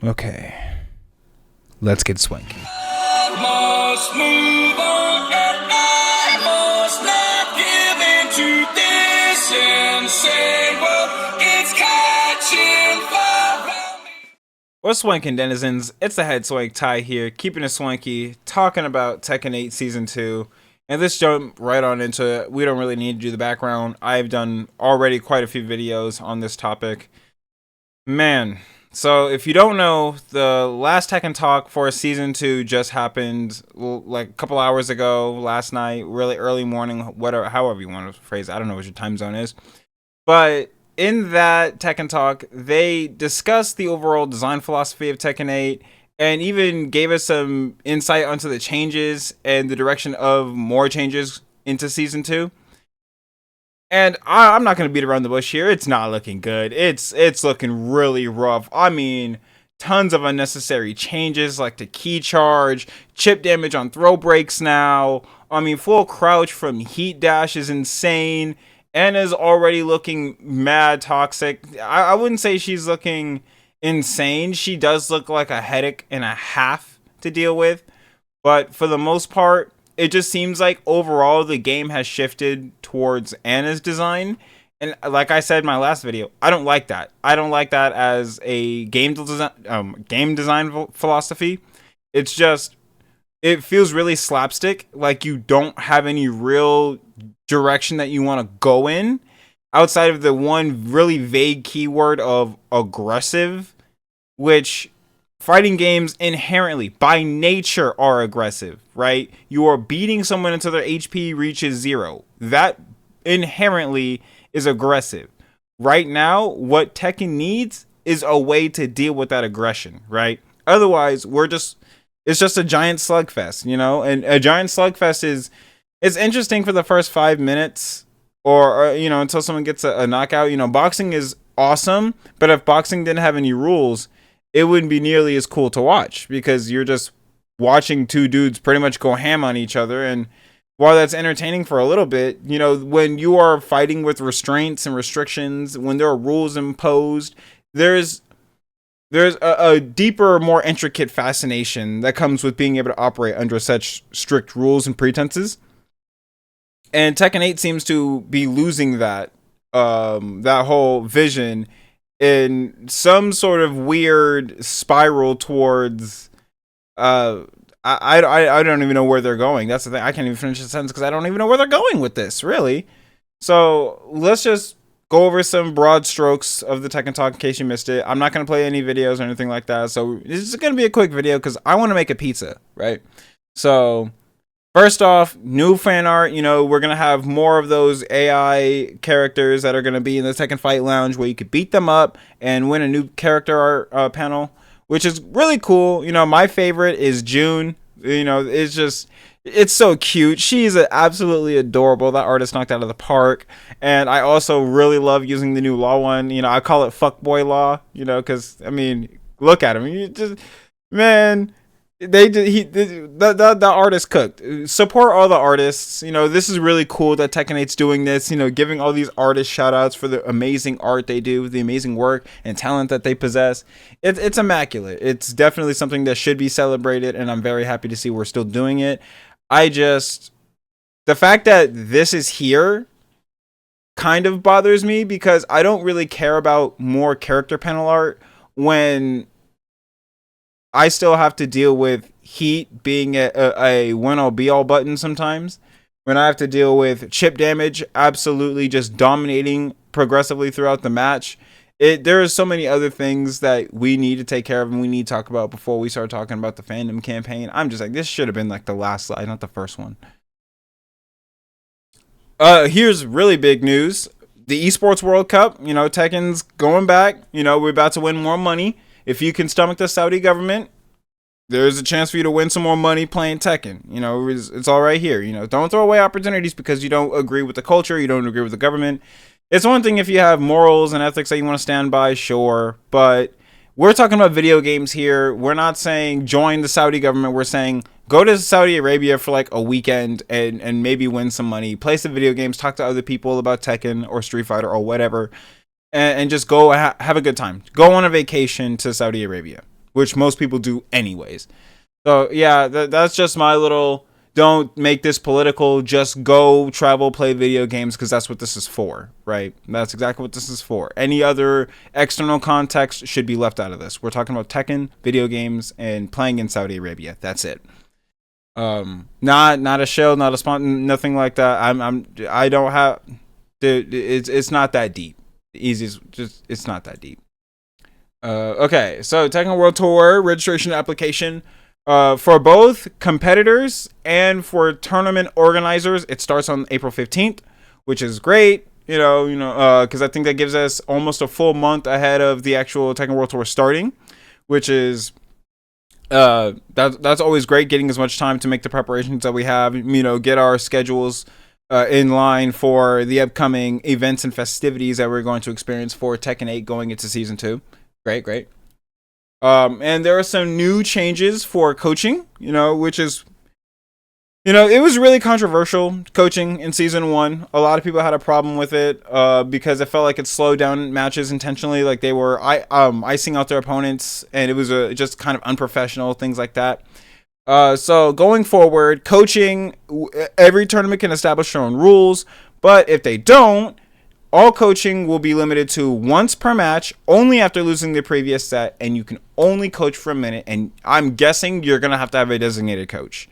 Okay, let's get swanky. I must move on and I must not give in to this insane world. It's catching fire around me. What's swanking, denizens? It's the head swank Ty here, keeping it swanky, talking about Tekken 8 Season 2. And let's jump right on into it. We don't really need to do the background. I've done already quite a few videos on this topic. Man, so if you don't know, the last Tekken Talk for Season 2 just happened like a couple hours ago, last night, really early morning, whatever, however you want to phrase it. I don't know what your time zone is. But in that Tekken Talk, they discussed the overall design philosophy of Tekken 8 and even gave us some insight onto the changes and the direction of more changes into Season 2. And I'm not going to beat around the bush here. It's not looking good. It's looking really rough. I mean, tons of unnecessary changes like the key charge, chip damage on throw breaks now. I mean, full crouch from heat dash is insane. Anna's already looking mad toxic. I wouldn't say she's looking insane. She does look like a headache and a half to deal with. But for the most part, it just seems like overall the game has shifted towards Anna's design. And like I said in my last video, I don't like that. I don't like that as a game design philosophy. It's just, it feels really slapstick. Like you don't have any real direction that you want to go in outside of the one really vague keyword of aggressive, which fighting games inherently by nature are aggressive, right? You are beating someone until their HP reaches 0. That inherently is aggressive. Right now, what Tekken needs is a way to deal with that aggression, right? Otherwise, it's just a giant slugfest, you know? And a giant slugfest it's interesting for the first 5 minutes or you know, until someone gets a knockout. You know, boxing is awesome, but if boxing didn't have any rules, it wouldn't be nearly as cool to watch because you're just watching two dudes pretty much go ham on each other. And while that's entertaining for a little bit, you know, when you are fighting with restraints and restrictions, when there are rules imposed, there's a deeper, more intricate fascination that comes with being able to operate under such strict rules and pretenses. And Tekken 8 seems to be losing that whole vision in some sort of weird spiral towards I don't even know where they're going. That's the thing. I can't even finish the sentence because I don't even know where they're going with this, really. So let's just go over some broad strokes of the Tekken Talk in case you missed it. I'm not going to play any videos or anything like that. So this is going to be a quick video because I want to make a pizza, right? So first off, new fan art. You know, we're going to have more of those AI characters that are going to be in the Tekken Fight Lounge where you could beat them up and win a new character art panel, which is really cool. You know, my favorite is June. You know, it's so cute. She's absolutely adorable. That artist knocked out of the park. And I also really love using the new Law one. You know, I call it Fuckboy Law, you know, because, I mean, look at him. You just, man, the artist cooked. Support all the artists. You know, this is really cool that Tekken 8's doing this, you know, giving all these artists shout outs for the amazing art they do, the amazing work and talent that they possess. It's immaculate. It's definitely something that should be celebrated, and I'm very happy to see we're still doing it. The fact that this is here kind of bothers me because I don't really care about more character panel art when I still have to deal with heat being a win-all be-all button sometimes. When I have to deal with chip damage absolutely just dominating progressively throughout the match. There are so many other things that we need to take care of and we need to talk about before we start talking about the fandom campaign. I'm just like, this should have been like the last slide, not the first one. Here's really big news. The Esports World Cup, you know, Tekken's going back. You know, we're about to win more money. If you can stomach the Saudi government, there's a chance for you to win some more money playing Tekken. You know, it's all right here. You know, don't throw away opportunities because you don't agree with the culture, you don't agree with the government. It's one thing if you have morals and ethics that you want to stand by, sure. But we're talking about video games here. We're not saying join the Saudi government. We're saying go to Saudi Arabia for like a weekend and maybe win some money. Play some video games. Talk to other people about Tekken or Street Fighter or whatever. And just go have a good time. Go on a vacation to Saudi Arabia. which most people do anyways. So yeah, that's just my little. Don't make this political. Just go travel, play video games, because that's what this is for, right? That's exactly what this is for. Any other external context should be left out of this. We're talking about Tekken, video games, and playing in Saudi Arabia. That's it. Not a show, not a sponsor, nothing like that. I don't have. Dude, it's not that deep. Easiest, just it's not that deep. Okay, so Tekken World Tour registration application. For both competitors and for tournament organizers, it starts on April 15th, which is great. Because I think that gives us almost a full month ahead of the actual Tekken World Tour starting, which is that's always great. Getting as much time to make the preparations that we have, get our schedules in line for the upcoming events and festivities that we're going to experience for Tekken 8 going into season 2. Great. And there are some new changes for coaching, which is, it was really controversial coaching in season 1. A lot of people had a problem with it, because it felt like it slowed down matches intentionally, like they were icing out their opponents, and it was just kind of unprofessional, things like that. So going forward, coaching, every tournament can establish their own rules, but if they don't, all coaching will be limited to once per match, only after losing the previous set, and you can only coach for a minute, and I'm guessing you're going to have a designated coach.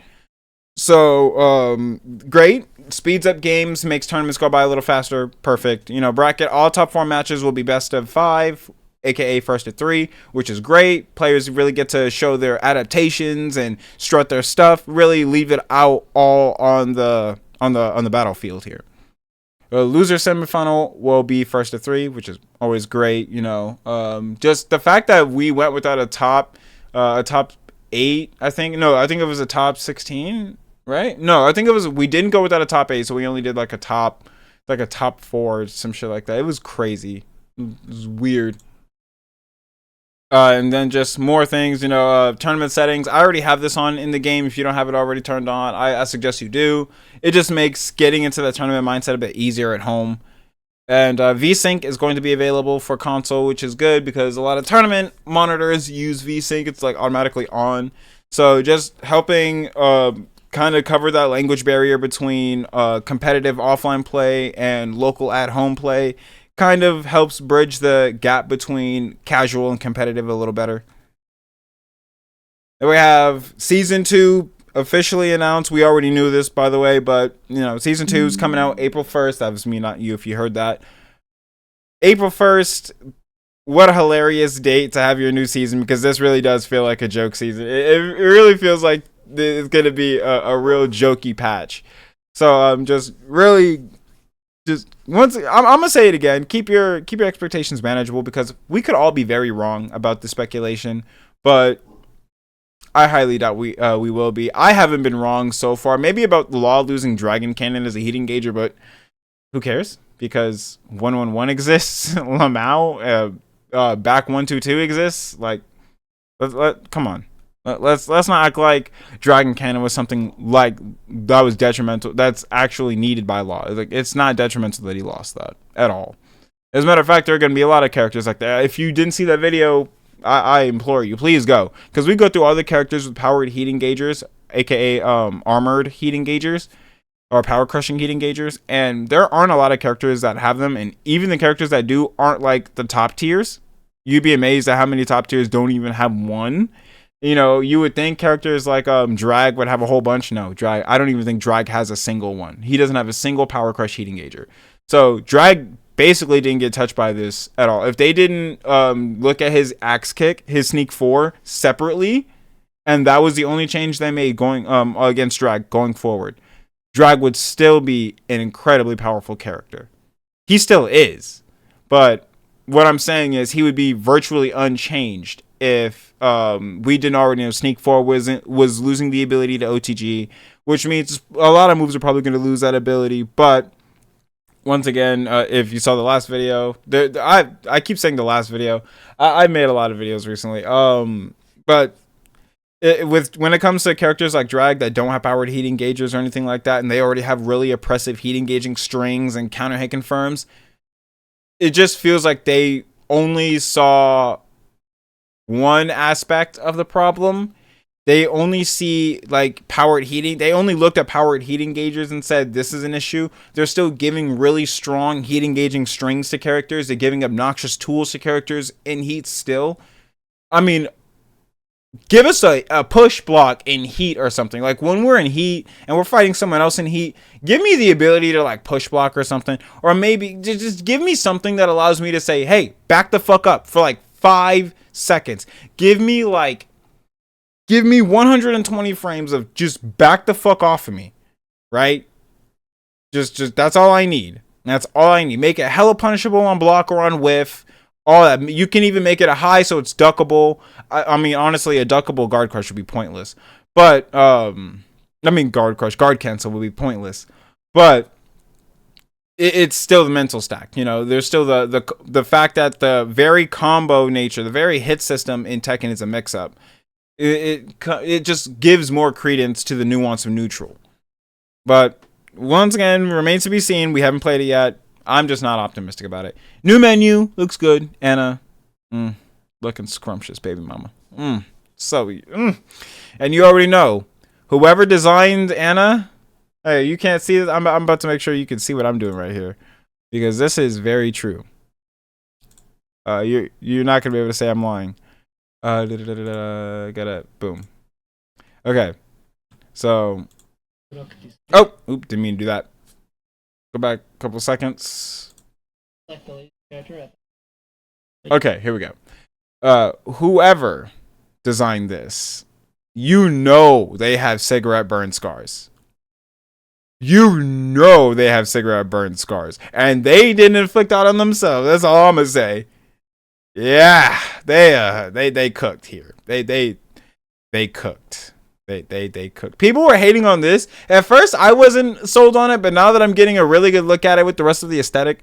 So, great. Speeds up games, makes tournaments go by a little faster. Perfect. Bracket, all top 4 matches will be best of 5, aka first to 3, which is great. Players really get to show their adaptations and strut their stuff. Really leave it out all on the battlefield here. The loser semifinal will be first to 3, which is always great. Just the fact that we went without a top 8. I think it was a top 16, right? No, I think we didn't go without a top 8, so we only did like a top 4, some shit like that. It was crazy. It was weird. And then just more things, tournament settings. I already have this on in the game. If you don't have it already turned on, I suggest you do. It just makes getting into the tournament mindset a bit easier at home. And VSync is going to be available for console, which is good because a lot of tournament monitors use VSync. It's like automatically on. So just helping kind of cover that language barrier between competitive offline play and local at-home play. Kind of helps bridge the gap between casual and competitive a little better. Then we have season 2 officially announced. We already knew this, by the way, but season 2 is coming out April 1st. That was me, not you, if you heard that. April 1st. What a hilarious date to have your new season, because this really does feel like a joke season. It really feels like it's going to be a real jokey patch. So just once I'm gonna say it again, keep your expectations manageable, because we could all be very wrong about the speculation, but I highly doubt we will be. I haven't been wrong so far. Maybe about Law losing Dragon Cannon as a heat engager, but who cares? Because 111 exists, Lamau, back 122 exists. Like, come on. Let's not act like Dragon Cannon was something like that was detrimental. That's actually needed by Law. Like, it's not detrimental that he lost that at all. As a matter of fact, there are going to be a lot of characters like that. If you didn't see that video, I implore you, please go, because we go through other characters with powered heat engagers, aka armored heat engagers or power crushing heat engagers, and there aren't a lot of characters that have them, and even the characters that do aren't like the top tiers. You'd be amazed at how many top tiers don't even have one. You would think characters like Drag would have a whole bunch. No, Drag, I don't even think Drag has a single one. He doesn't have a single Power Crush heat engager. So Drag basically didn't get touched by this at all. If they didn't look at his axe kick, his sneak 4 separately, and that was the only change they made going against Drag going forward, Drag would still be an incredibly powerful character. He still is, but what I'm saying is he would be virtually unchanged if we didn't already know Sneak 4 was losing the ability to OTG, which means a lot of moves are probably going to lose that ability. But once again, if you saw the last video, I keep saying the last video. I made a lot of videos recently. But when it comes to characters like Drag that don't have powered heat engagers or anything like that, and they already have really oppressive heat engaging strings and counter hit confirms, it just feels like they only saw one aspect of the problem. They only see like powered heating. They only looked at powered heating gauges and said this is an issue. They're still giving really strong heat engaging strings to characters. They're giving obnoxious tools to characters in heat still. I mean, give us a push block in heat or something. Like when we're in heat and we're fighting someone else in heat, give me the ability to like push block or something. Or maybe just give me something that allows me to say, hey, back the fuck up for like 5 seconds. Give me 120 frames of just back the fuck off of me, right? Just that's all I need. That's all I need. Make it hella punishable on block or on whiff. All that. You can even make it a high so it's duckable. I mean, honestly, a duckable guard crush would be pointless. But guard cancel would be pointless. But it's still the mental stack. You know, there's still the fact that the very combo nature, the very hit system in Tekken is a mix up. It just gives more credence to the nuance of neutral. But once again, remains to be seen. We haven't played it yet. I'm just not optimistic about it. New menu looks good. Anna, looking scrumptious, baby mama. And you already know, whoever designed Anna. Hey, you can't see it. I'm about to make sure you can see what I'm doing right here, because this is very true. You're not gonna be able to say I'm lying. Got it. Boom. Okay. So. Oh, didn't mean to do that. Go back a couple seconds. Okay, here we go. Whoever designed this, you know they have cigarette burn scars. You know they have cigarette burn scars. And they didn't inflict that on themselves. That's all I'm gonna say. Yeah, they cooked here. They cooked. They cooked. People were hating on this. At first, I wasn't sold on it, but now that I'm getting a really good look at it with the rest of the aesthetic,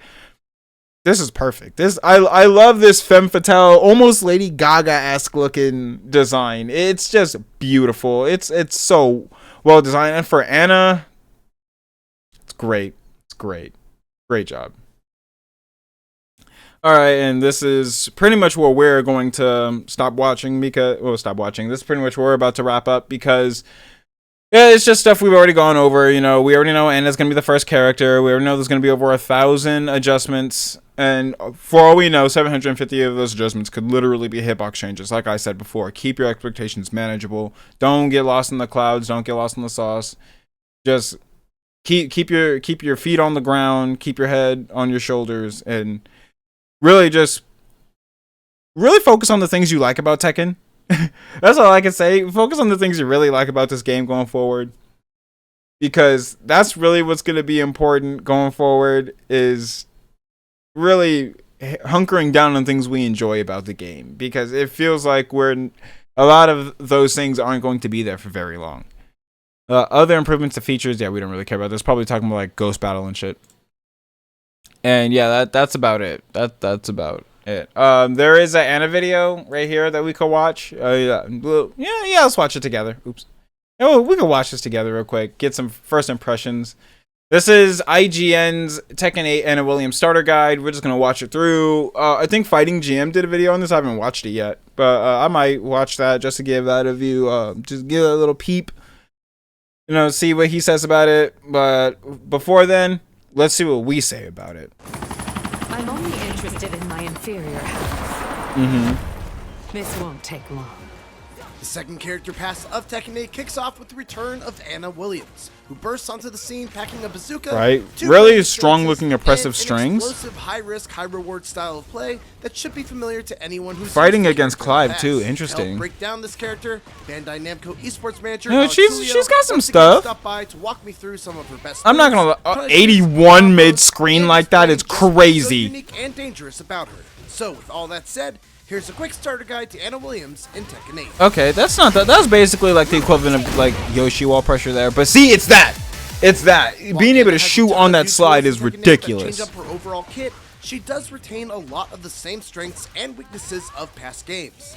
this is perfect. I love this femme fatale, almost Lady Gaga-esque looking design. It's just beautiful. It's so well designed, and for Anna, it's great. It's great. Great job. All right, and this is pretty much where we're going to stop watching because this is pretty much where we're about to wrap up because it's just stuff we've already gone over. You know, we already know Anna's going to be the first character. We already know there's going to be over 1,000 adjustments, and for all we know, 750 of those adjustments could literally be hitbox changes. Like I said before, keep your expectations manageable. Don't get lost in the clouds. Don't get lost in the sauce. Just keep your feet on the ground. Keep your head on your shoulders, and really focus on the things you like about Tekken. That's all I can say. Focus on the things you really like about this game going forward. Because that's really what's going to be important going forward, is really hunkering down on things we enjoy about the game. Because it feels like a lot of those things aren't going to be there for very long. Other improvements to features, yeah, we don't really care about this. Probably talking about like Ghost Battle and shit. And yeah, that's about it. That's about it. There is an Anna video right here that we could watch. Yeah, let's watch it together. Oops. Oh, we can watch this together real quick. Get some first impressions. This is IGN's Tekken 8 Anna Williams starter guide. We're just gonna watch it through. I think Fighting GM did a video on this. I haven't watched it yet, but I might watch that just to give that a view. Just give it a little peep. You know, see what he says about it. But before then, let's see what we say about it. I'm only interested in my inferior half. This won't take long. The second character pass of Tekken 8 kicks off with the return of Anna Williams, who bursts onto the scene packing a bazooka. Right, really strong-looking, oppressive strings. Explosive, high-risk, high-reward style of play that should be familiar to anyone who's fighting against Clive too. Interesting. To help break down this character, Bandai Namco esports manager. You know, she's got some stuff. Stopped by to walk me through some of her best. I'm not gonna 81 mid-screen like that is crazy. So unique and dangerous about her. So with all that said, here's a quick starter guide to Anna Williams in Tekken 8. Okay, that's not that. That's basically like the equivalent of like Yoshi wall pressure there. But see, it's that. Being able to shoot on that slide is ridiculous. Change up her overall kit, she does retain a lot of the same strengths and weaknesses of past games.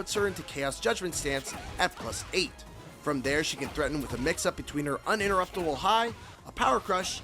puts her into Chaos Judgment stance at +8. From there, she can threaten with a mix-up between her uninterruptible high, a power crush,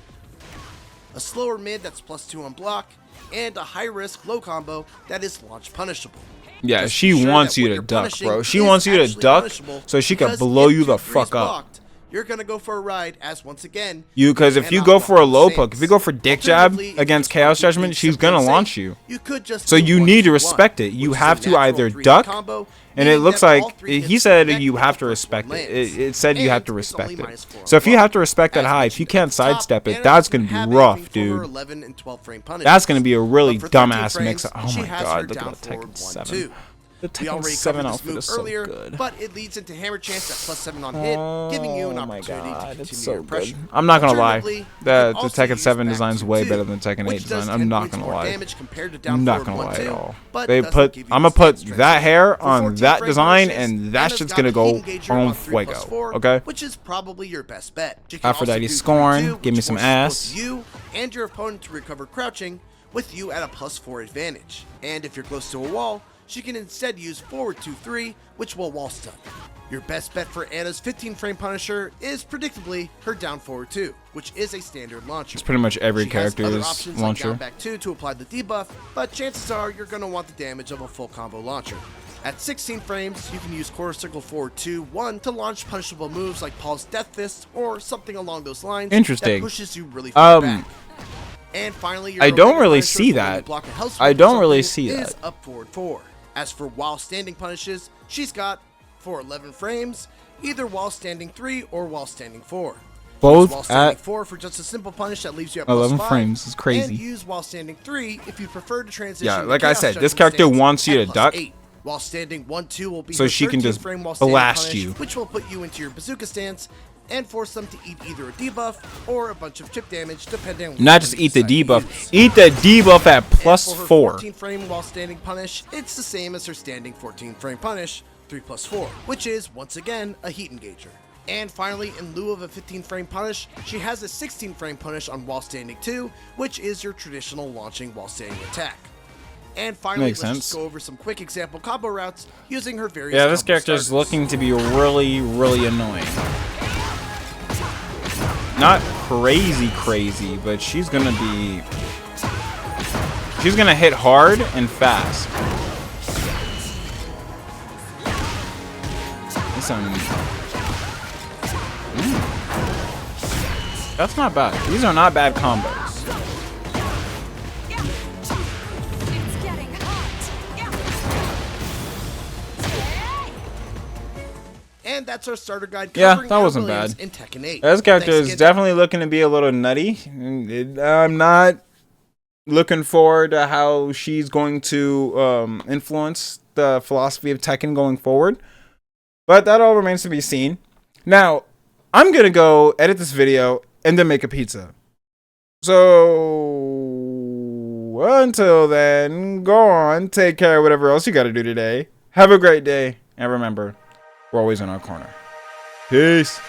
a slower mid that's +2 on block, and a high-risk low combo that is launch punishable. Yeah, Just she be sure wants that you what to you're duck, punishing bro. She is wants you to actually duck punishable, so she can because blow if you the 2-3 is fuck up. blocked, you're gonna go for a ride, as once again, Because if you cannot go for a block low the poke, if you stance. go for dick jab Alternatively, if against you're Chaos trying to Judgment, keep she's things gonna safe, launch you. You could just So do you 1, need to 2, 1, respect it. You which is have a to natural either 3-hit duck, combo, and it meaning looks that like all 3 he hits said connect you with have the to first one respect it. lands. It said you have to And it's respect only it. -4 on So if you block. have to respect that As high, if you mentioned can't at the top, sidestep it, Anna that's doesn't gonna be have rough, anything for her dude. 11 and 12 frame punishes. That's gonna be a really But for 13 dumbass frames, mix. Oh she my has her god, look down at that forward Tekken 1, 7. 2. The We Tekken already 7 covered this outfit move is so earlier, good. but it leads into hammer chance at +7 on hit, giving you an Oh my opportunity to god, continue it's so your good. pressure. I'm not gonna lie. Alternatively, you The can also Tekken use 7 back design's 2, way better than the Tekken 8 which does design. 10 I'm not points gonna more lie. damage compared to down I'm not forward gonna lie 1-2, at all. but They doesn't put. give you I'm the gonna put stance that transition. hair For on 14 that frame design, punishes, and that Anna's shit's got gonna the go heat engager on 3+4, fuego. Okay. which is probably your best bet. She can also Aphrodite do Scorn, 3-2, give me which some forces ass. both you and your opponent to recover crouching, with you at a +4 advantage. And if you're close to a wall, she can instead use forward 2-3, which will wall stun. Your best bet for Anna's 15 frame Punisher is predictably her down forward 2, which is a standard launcher. It's pretty much every She has other character's options launcher. like down back 2 to apply the debuff, but chances are you're going to want the damage of a full combo launcher. At 16 frames, you can use quarter circle forward 2-1 to launch punishable moves like Paul's Death Fist or something along those lines. Interesting. That pushes you really far back. And finally, your I don't Omega really Punisher see for when you that. block a health I swing or don't really something see is that. up forward 4. As for while standing punishes, she's got for 11 frames, either while standing 3 or while standing 4. Both While standing at 4 for just a simple punish that leaves you at 11 +5, frames is crazy. And use while standing 3 if you prefer to transition. Yeah, to like I Chaos said, this Judgment character stance wants you at to duck. +8. While standing 1-2 will be So her she can 13 just frame while standing blast punish, you. which will put you into your bazooka stance and force them to eat either a debuff or a bunch of chip damage, depending on which Not one just you eat the decide to debuff. use. Eat the debuff at And for her +4. 14 frame while standing punish, it's the same as her standing 14 frame punish, 3+4, which is once again a heat engager. And finally, in lieu of a 15 frame punish, she has a 16 frame punish on while standing 2, which is your traditional launching while standing attack. And finally, Makes let's sense. just go over some quick example combo routes using her various Yeah, this combo character is starters. looking to be really, really annoying. Not crazy, but she's gonna be. She's gonna hit hard and fast. That's not bad. These are not bad combos. It's getting hot. And that's our starter guide Yeah, covering that Anna wasn't Williams bad. in Tekken 8. This character Thanks is again to definitely looking to be a little nutty. I'm not looking forward to how she's going to influence the philosophy of Tekken going forward. But that all remains to be seen. Now, I'm going to go edit this video and then make a pizza. So, until then, go on, take care of whatever else you got to do today. Have a great day. And remember, we're always in our corner. Peace.